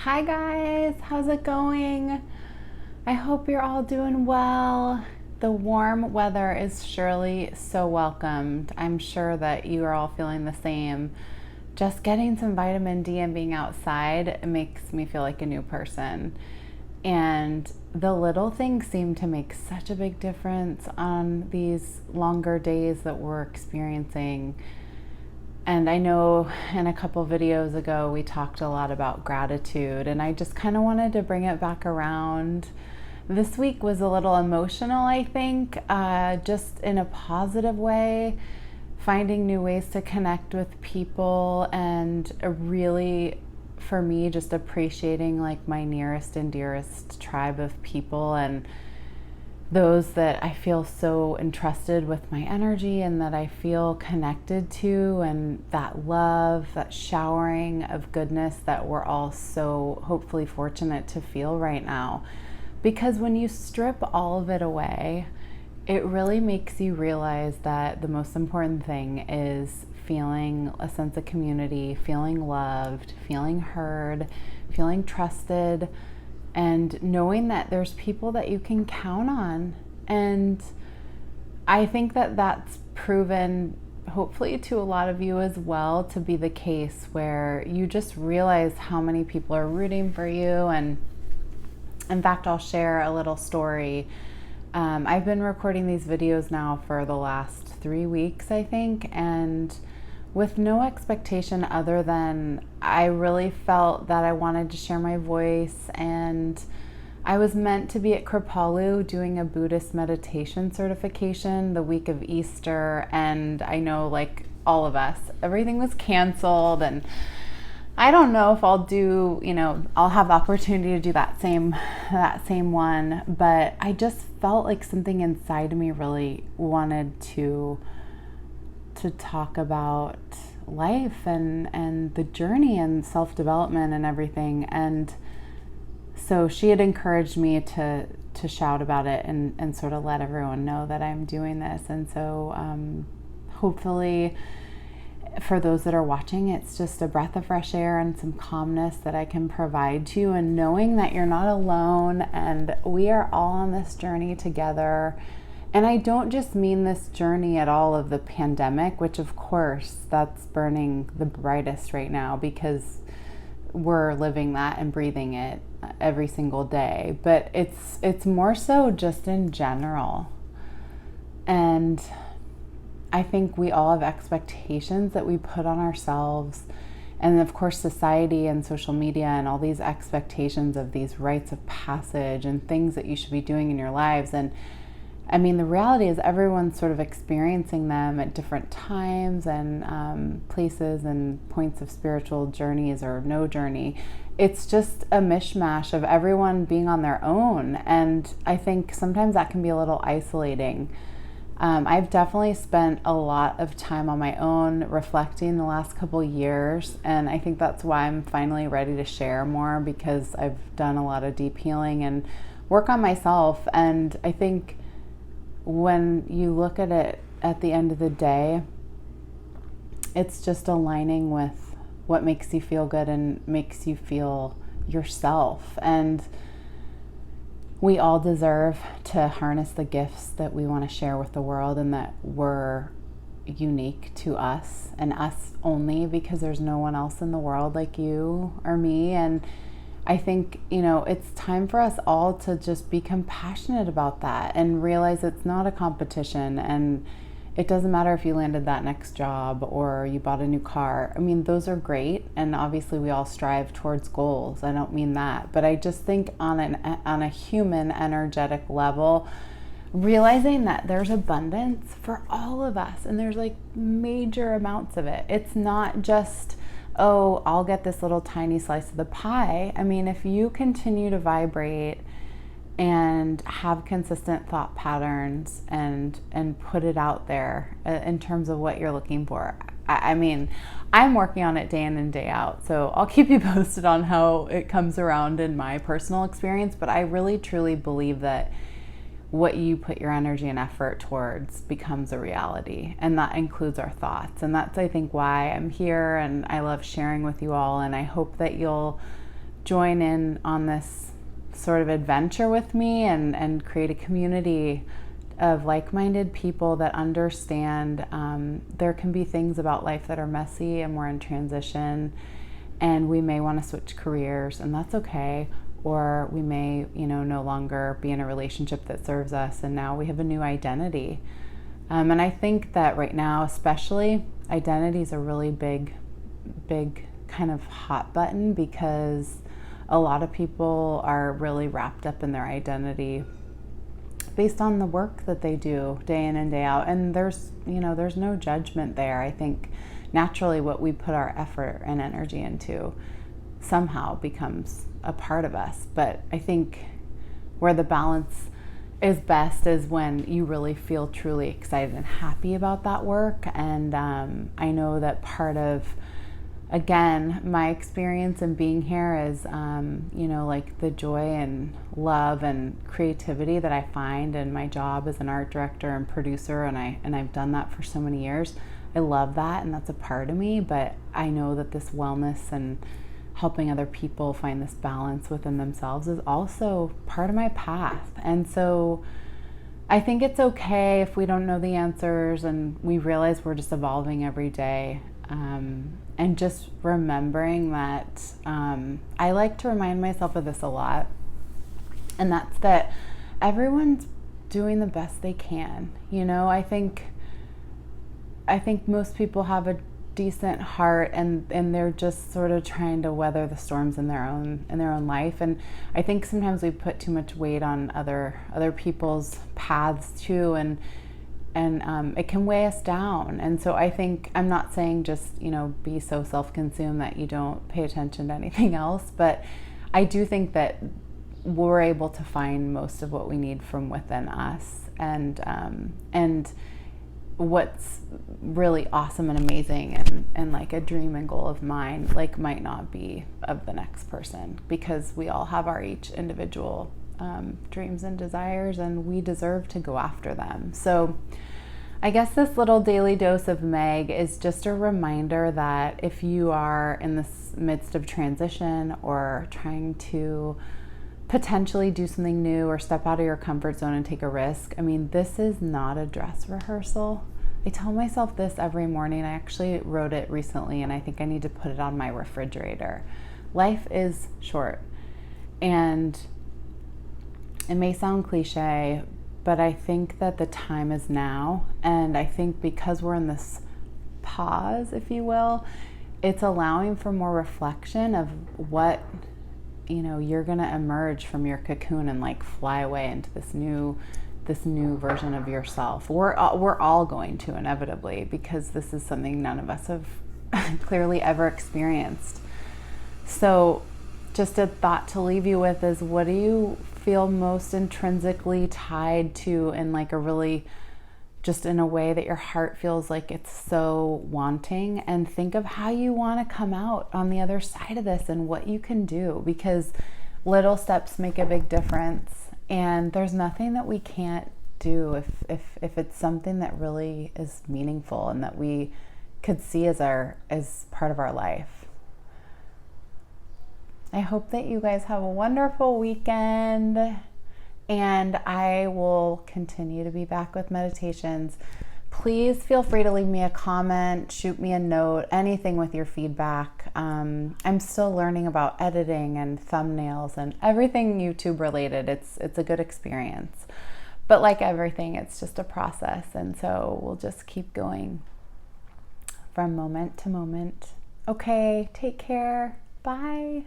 Hi guys, how's it going? I hope you're all doing well. The warm weather is surely so welcomed. I'm sure that you are all feeling the same. Just getting some vitamin D and being outside makes me feel like a new person. And the little things seem to make such a big difference on these longer days that we're experiencing. And I know in a couple videos ago we talked a lot about gratitude, and I just kind of wanted to bring it back around. This week was a little emotional, I think, just in a positive way, finding new ways to connect with people, and really, for me, just appreciating like my nearest and dearest tribe of people, and those that I feel so entrusted with my energy and that I feel connected to, and that love, that showering of goodness that we're all so hopefully fortunate to feel right now. Because when you strip all of it away, it really makes you realize that the most important thing is feeling a sense of community, feeling loved, feeling heard, feeling trusted, and knowing that there's people that you can count on. And I think that that's proven, hopefully to a lot of you as well, to be the case, where you just realize how many people are rooting for you. And in fact, I'll share a little story. I've been recording these videos now for the last 3 weeks, I think, and with no expectation other than I really felt that I wanted to share my voice. And I was meant to be at Kripalu doing a Buddhist meditation certification the week of Easter, and I know, like all of us, everything was canceled, and I don't know if I'll do, I'll have the opportunity to do that same one, but I just felt like something inside of me really wanted to talk about life and the journey and self-development and everything. And so she had encouraged me to shout about it and sort of let everyone know that I'm doing this. And so hopefully for those that are watching, it's just a breath of fresh air and some calmness that I can provide to you, and knowing that you're not alone and we are all on this journey together. And I don't just mean this journey at all of the pandemic, which of course that's burning the brightest right now because we're living that and breathing it every single day. But it's more so just in general. And I think we all have expectations that we put on ourselves. And of course, society and social media and all these expectations of these rites of passage and things that you should be doing in your lives. And I mean, the reality is everyone's sort of experiencing them at different times and places and points of spiritual journeys or no journey. It's just a mishmash of everyone being on their own. And I think sometimes that can be a little isolating. I've definitely spent a lot of time on my own reflecting the last couple years. And I think that's why I'm finally ready to share more, because I've done a lot of deep healing and work on myself. And I think when you look at it at the end of the day, it's just aligning with what makes you feel good and makes you feel yourself. And we all deserve to harness the gifts that we want to share with the world, and that were unique to us and us only, because there's no one else in the world like you or me. And I think, it's time for us all to just be compassionate about that and realize it's not a competition. And it doesn't matter if you landed that next job or you bought a new car. I mean, those are great. And obviously we all strive towards goals. I don't mean that. But I just think on a human energetic level, realizing that there's abundance for all of us, and there's like major amounts of it. It's not just, oh, I'll get this little tiny slice of the pie. I mean, if you continue to vibrate and have consistent thought patterns and put it out there in terms of what you're looking for. I mean, I'm working on it day in and day out, so I'll keep you posted on how it comes around in my personal experience. But I really truly believe that what you put your energy and effort towards becomes a reality, and that includes our thoughts. And that's, I think, why I'm here, and I love sharing with you all. And I hope that you'll join in on this sort of adventure with me and create a community of like-minded people that understand there can be things about life that are messy and we're in transition, and we may want to switch careers, and that's okay. Or we may, no longer be in a relationship that serves us, and now we have a new identity. And I think that right now, especially, identity is a really big kind of hot button, because a lot of people are really wrapped up in their identity based on the work that they do day in and day out. And there's no judgment there. I think naturally what we put our effort and energy into somehow becomes a part of us. But I think where the balance is best is when you really feel truly excited and happy about that work. And I know that part of, again, my experience in being here is, like the joy and love and creativity that I find in my job as an art director and producer, and I've done that for so many years. I love that, and that's a part of me. But I know that this wellness and helping other people find this balance within themselves is also part of my path. And so I think it's okay if we don't know the answers, and we realize we're just evolving every day. And just remembering that I like to remind myself of this a lot, and that's that everyone's doing the best they can. I think most people have a decent heart, and they're just sort of trying to weather the storms in their own life. And I think sometimes we put too much weight on other people's paths too, and it can weigh us down. And so I think, I'm not saying just, be so self-consumed that you don't pay attention to anything else, but I do think that we're able to find most of what we need from within us. And what's really awesome and amazing and like a dream and goal of mine, like, might not be of the next person, because we all have our each individual dreams and desires, and we deserve to go after them. So I guess this little daily dose of Meg is just a reminder that if you are in this midst of transition, or trying to potentially do something new or step out of your comfort zone and take a risk, this is not a dress rehearsal. I tell myself this every morning. I actually wrote it recently, and I think I need to put it on my refrigerator. Life is short, and it may sound cliche, but I think that the time is now. And I think because we're in this pause, if you will, it's allowing for more reflection of what, you're going to emerge from your cocoon and like fly away into this new version of yourself. We're all going to, inevitably, because this is something none of us have clearly ever experienced. So just a thought to leave you with is, what do you feel most intrinsically tied to, in like a really, just in a way that your heart feels like it's so wanting? And think of how you want to come out on the other side of this and what you can do, because little steps make a big difference. And there's nothing that we can't do if it's something that really is meaningful and that we could see as part of our life. I hope that you guys have a wonderful weekend, and I will continue to be back with meditations. Please feel free to leave me a comment, shoot me a note, anything with your feedback. I'm still learning about editing and thumbnails and everything YouTube related. It's a good experience. But like everything, it's just a process. And so we'll just keep going from moment to moment. Okay, take care. Bye.